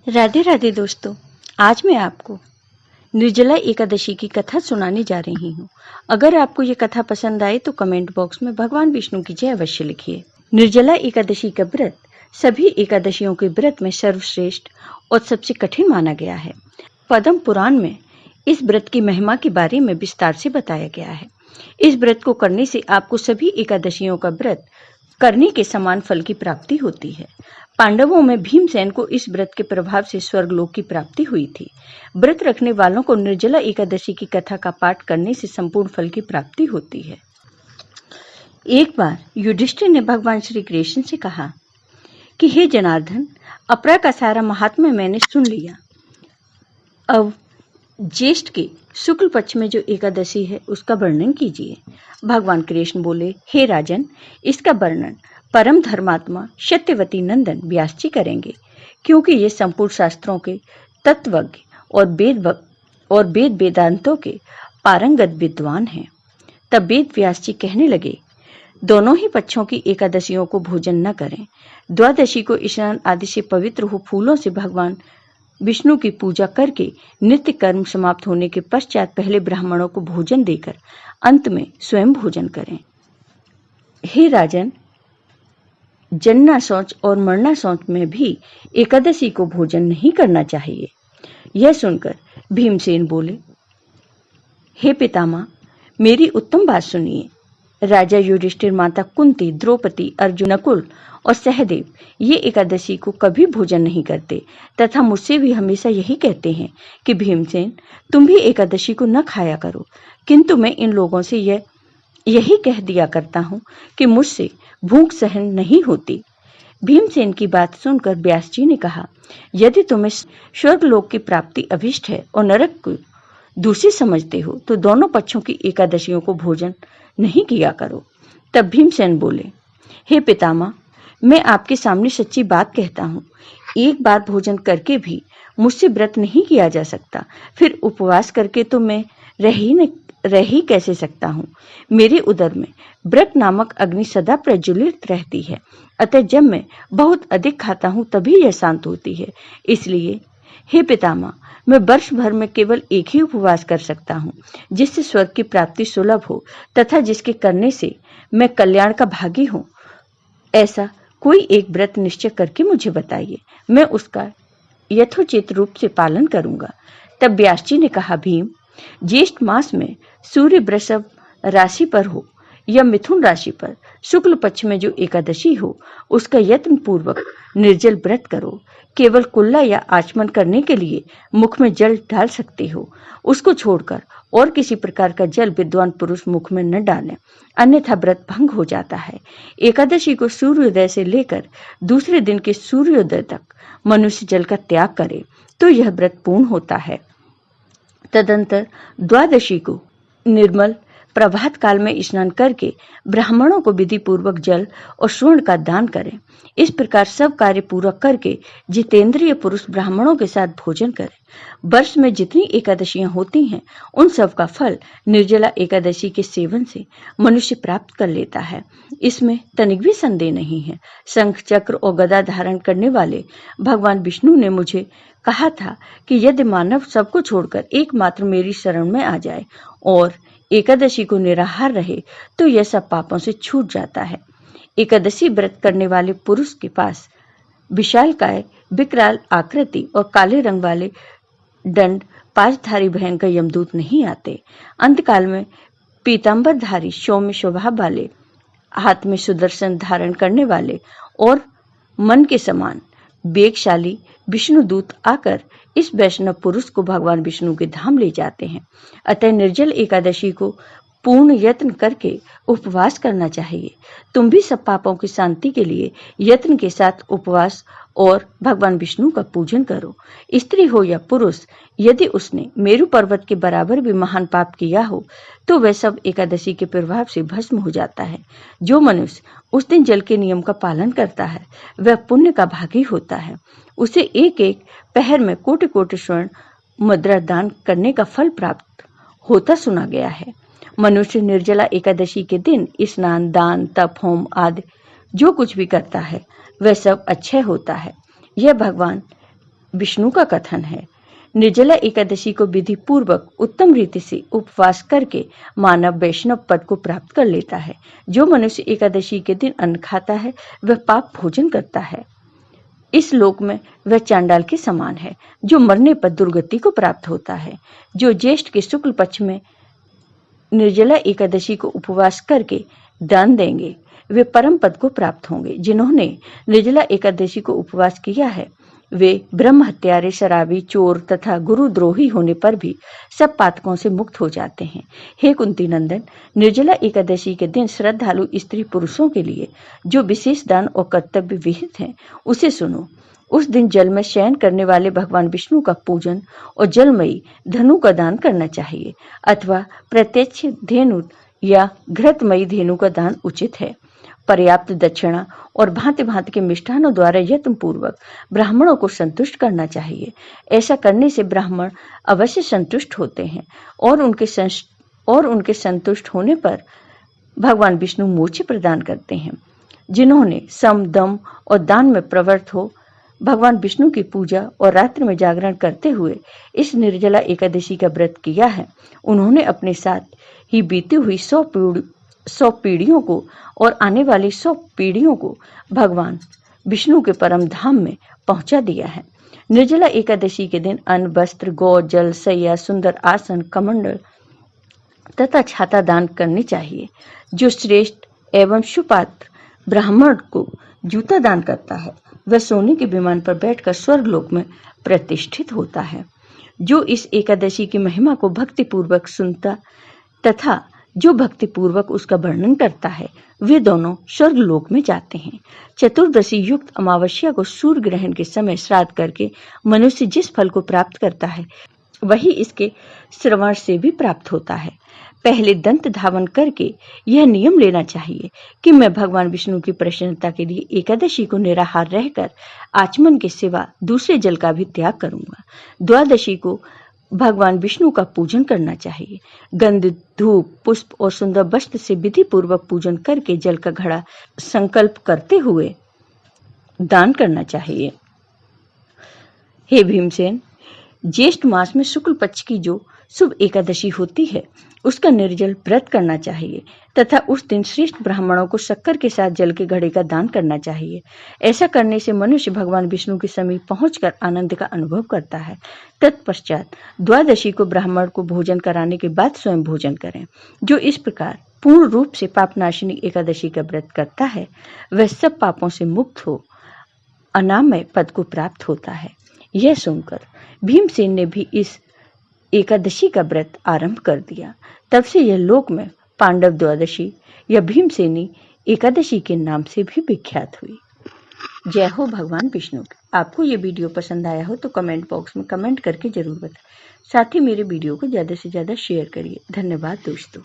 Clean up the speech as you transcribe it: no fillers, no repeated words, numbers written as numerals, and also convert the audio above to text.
राधे राधे दोस्तों। आज मैं आपको निर्जला एकादशी की कथा सुनाने जा रही हूँ। अगर आपको ये कथा पसंद आए तो कमेंट बॉक्स में भगवान विष्णु की जय अवश्य लिखिए। निर्जला एकादशी का व्रत सभी एकादशियों के व्रत में सर्वश्रेष्ठ और सबसे कठिन माना गया है। पद्म पुराण में इस व्रत की महिमा के बारे में विस्तार से बताया गया है। इस व्रत को करने से आपको सभी एकादशियों का व्रत करने के समान फल की प्राप्ति होती है। पांडवों में भीमसेन को इस व्रत के प्रभाव से स्वर्गलोक की प्राप्ति हुई थी। व्रत रखने वालों को निर्जला एकादशी की कथा का पाठ करने से संपूर्ण फल की प्राप्ति होती है। एक बार युधिष्ठिर ने भगवान श्री कृष्ण से कहा कि हे जनार्दन, अपरा का सारा महात्म्य मैंने सुन लिया। अब ज्येष्ठ के शुक्ल पक्ष में जो एकादशी है उसका वर्णन कीजिए। भगवान कृष्ण बोले, हे राजन, इसका वर्णन परम धर्मात्मा सत्यवती नंदन व्यास जी करेंगे, क्योंकि ये संपूर्ण शास्त्रों के तत्वज्ञ और वेद वेदांतों के पारंगत विद्वान हैं। तब वेद व्यास जी कहने लगे, दोनों ही पक्षों की एकादशियों को भोजन न करें। द्वादशी को स्नान आदि से पवित्र हो फूलों से भगवान विष्णु की पूजा करके नित्य कर्म समाप्त होने के पश्चात पहले ब्राह्मणों को भोजन देकर अंत में स्वयं भोजन करें। हे राजन, जन्ना शौच और मरना शौच में भी एकादशी को भोजन नहीं करना चाहिए। यह सुनकर भीमसेन बोले, हे पितामह, मेरी उत्तम बात सुनिए। राजा युधिष्ठिर, माता कुंती, द्रौपदी, अर्जुन, नकुल और सहदेव ये एकादशी को कभी भोजन नहीं करते तथा मुझसे भी हमेशा यही कहते हैं कि भीमसेन, तुम भी एकादशी को न खाया करो। किंतु मैं इन लोगों से यही कह दिया करता हूँ कि मुझसे भूख सहन नहीं होती। भीमसेन की बात सुनकर व्यास जी ने कहा, यदि तुम्हें स्वर्गलोक की प्राप्ति अभिष्ट है और नरक को दूसरी समझते हो तो दोनों पक्षों की एकादशियों को भोजन नहीं किया करो। तब भीमसेन बोले, हे पितामह, मैं आपके सामने सच्ची बात कहता हूँ। एक बार भोजन करके भी मुझसे व्रत नहीं किया जा सकता, फिर उपवास करके तो मैं रह ही कैसे सकता हूँ। मेरे उदर में व्रत नामक अग्नि सदा प्रज्वलित रहती है, अतः जब मैं बहुत अधिक खाता हूँ तभी यह शांत होती है। इसलिए हे पितामह, मैं वर्ष भर में केवल एक ही उपवास कर सकता हूँ, जिससे स्वर्ग की प्राप्ति सुलभ हो तथा जिसके करने से मैं कल्याण का भागी हूँ। ऐसा कोई एक व्रत निश्चय करके मुझे बताइए, मैं उसका यथोचित रूप से पालन करूंगा। तब व्यास जी ने कहा, भीम, ज्येष्ठ मास में सूर्य वृषभ राशि पर हो या मिथुन राशि पर शुक्ल पक्ष में जो एकादशी हो उसका यत्न पूर्वक निर्जल व्रत करो। केवल कुल्ला या आचमन करने के लिए मुख में जल डाल सकते हो। उसको छोड़कर और किसी प्रकार का जल विद्वान पुरुष मुख में न डालें, अन्यथा व्रत भंग हो जाता है। एकादशी को सूर्योदय से लेकर दूसरे दिन के सूर्योदय तक मनुष्य जल का त्याग करे तो यह व्रत पूर्ण होता है। तदंतर द्वादशी को निर्मल प्रभात काल में स्नान करके ब्राह्मणों को विधि पूर्वक जल और स्वर्ण का दान करें। इस प्रकार सब कार्य पूरा करके जितेंद्रिय पुरुष ब्राह्मणों के साथ भोजन करें। वर्ष में जितनी एकादशियां होती हैं उन सब का फल निर्जला एकादशी के सेवन से मनुष्य प्राप्त कर लेता है। इसमें तनिक भी संदेह नहीं है। शंख, चक्र और गदा धारण करने वाले भगवान विष्णु ने मुझे कहा था कि यदि मानव सबको छोड़कर एकमात्र मेरी शरण में आ जाए और एकादशी को निराहार रहे तो यह सब पापों से छूट जाता है। एकादशी व्रत करने वाले पुरुष के पास विशालकाय, विकराल आकृति और काले रंग वाले दंड पांचधारी भयंकर यमदूत नहीं आते। अंतकाल में पीतांबरधारी सौम्य स्वभाव वाले, हाथ में सुदर्शन धारण करने वाले और मन के समान वेगशाली विष्णुदूत आकर इस वैष्णव पुरुष को भगवान विष्णु के धाम ले जाते हैं। अतः निर्जल एकादशी को पूर्ण यत्न करके उपवास करना चाहिए। तुम भी सब पापों की शांति के लिए यत्न के साथ उपवास और भगवान विष्णु का पूजन करो। स्त्री हो या पुरुष, यदि उसने मेरु पर्वत के बराबर भी महान पाप किया हो तो वह सब एकादशी के प्रभाव से भस्म हो जाता है। जो मनुष्य उस दिन जल के नियम का पालन करता है वह पुण्य का भागी होता है। उसे एक एक पहर में कोटि कोटि स्वर्ण मुद्रा दान करने का फल प्राप्त होता सुना गया है। मनुष्य निर्जला एकादशी के दिन स्नान, दान, तप, होम आदि जो कुछ भी करता है वह सब अच्छे होता है। यह भगवान विष्णु का कथन है, निर्जला एकादशी को विधि पूर्वक उत्तम रीति से उपवास करके मानव वैष्णव पद को प्राप्त कर लेता है। जो मनुष्य एकादशी के दिन अन्न खाता है वह पाप भोजन करता है। इस लोक में वह चांडाल के समान है, जो मरने पर दुर्गति को प्राप्त होता है। जो ज्येष्ठ के शुक्ल पक्ष में निर्जला एकादशी को उपवास करके दान देंगे वे परम पद को प्राप्त होंगे। जिन्होंने निर्जला एकादशी को उपवास किया है वे ब्रह्म हत्यारे, शराबी, चोर तथा गुरुद्रोही होने पर भी सब पातकों से मुक्त हो जाते हैं। हे कुंती नंदन, निर्जला एकादशी के दिन श्रद्धालु स्त्री पुरुषों के लिए जो विशेष दान और कर्तव्य विहित हैं उसे सुनो। उस दिन जल में शयन करने वाले भगवान विष्णु का पूजन और जलमयी धनु का दान करना चाहिए, अथवा प्रत्यक्ष धेनु या घृतमयी धेनु का दान उचित है। पर्याप्त दक्षिणा और भांति भांति के मिष्ठानों द्वारा यत्न पूर्वक ब्राह्मणों को संतुष्ट करना चाहिए। ऐसा करने से ब्राह्मण अवश्य संतुष्ट होते हैं और उनके संतुष्ट होने पर भगवान विष्णु मोक्ष प्रदान करते हैं। जिन्होंने सम, दम और दान में प्रवृत्त हो भगवान विष्णु की पूजा और रात्रि में जागरण करते हुए इस निर्जला एकादशी का व्रत किया है, उन्होंने अपने साथ ही बीती हुई 100 पीढ़ियों को और आने वाली 100 पीढ़ियों को भगवान विष्णु के परम धाम में पहुंचा दिया है। निर्जला एकादशी के दिन अन्न, वस्त्र, गौ, जल, सैया, सुंदर आसन, कमंडल तथा छाता दान करनी चाहिए। जो श्रेष्ठ एवं सुपात्र ब्राह्मण को जूता दान करता है वह सोने के विमान पर बैठकर स्वर्गलोक में प्रतिष्ठित होता है। जो इस एकादशी की महिमा को भक्ति पूर्वक सुनता तथा जो भक्ति पूर्वक उसका वर्णन करता है वे दोनों स्वर्गलोक में जाते हैं। चतुर्दशी युक्त अमावस्या को सूर्य ग्रहण के समय श्राद्ध करके मनुष्य जिस फल को प्राप्त करता है वही इसके श्रवण से भी प्राप्त होता है। पहले दंत धावन करके यह नियम लेना चाहिए कि मैं भगवान विष्णु की प्रसन्नता के लिए एकादशी को निराहार रहकर आचमन के सिवा दूसरे जल का भी त्याग करूंगा। द्वादशी को भगवान विष्णु का पूजन करना चाहिए। गंध, धूप, पुष्प और सुंदर वस्त्र से विधि पूर्वक पूजन करके जल का घड़ा संकल्प करते हुए दान करना चाहिए। हे भीमसेन, ज्येष्ठ मास में शुक्ल पक्ष की जो शुभ एकादशी होती है उसका निर्जल व्रत करना चाहिए तथा उस दिन श्रेष्ठ ब्राह्मणों को शक्कर के साथ जल के घड़े का दान करना चाहिए। ऐसा करने से मनुष्य भगवान विष्णु के समीप पहुंचकर आनंद का अनुभव करता है। तत्पश्चात द्वादशी को ब्राह्मण को भोजन कराने के बाद स्वयं भोजन करें। जो इस प्रकार पूर्ण रूप से पापनाशिनी एकादशी का व्रत करता है वह सब पापों से मुक्त हो अनामय पद को प्राप्त होता है। यह सुनकर भीमसेन ने भी इस एकादशी का व्रत आरंभ कर दिया। तब से यह लोक में पांडव द्वादशी या भीमसेनी एकादशी के नाम से भी विख्यात हुई। जय हो भगवान विष्णु। आपको ये वीडियो पसंद आया हो तो कमेंट बॉक्स में कमेंट करके जरूर बताएं। साथ ही मेरे वीडियो को ज़्यादा से ज़्यादा शेयर करिए। धन्यवाद दोस्तों।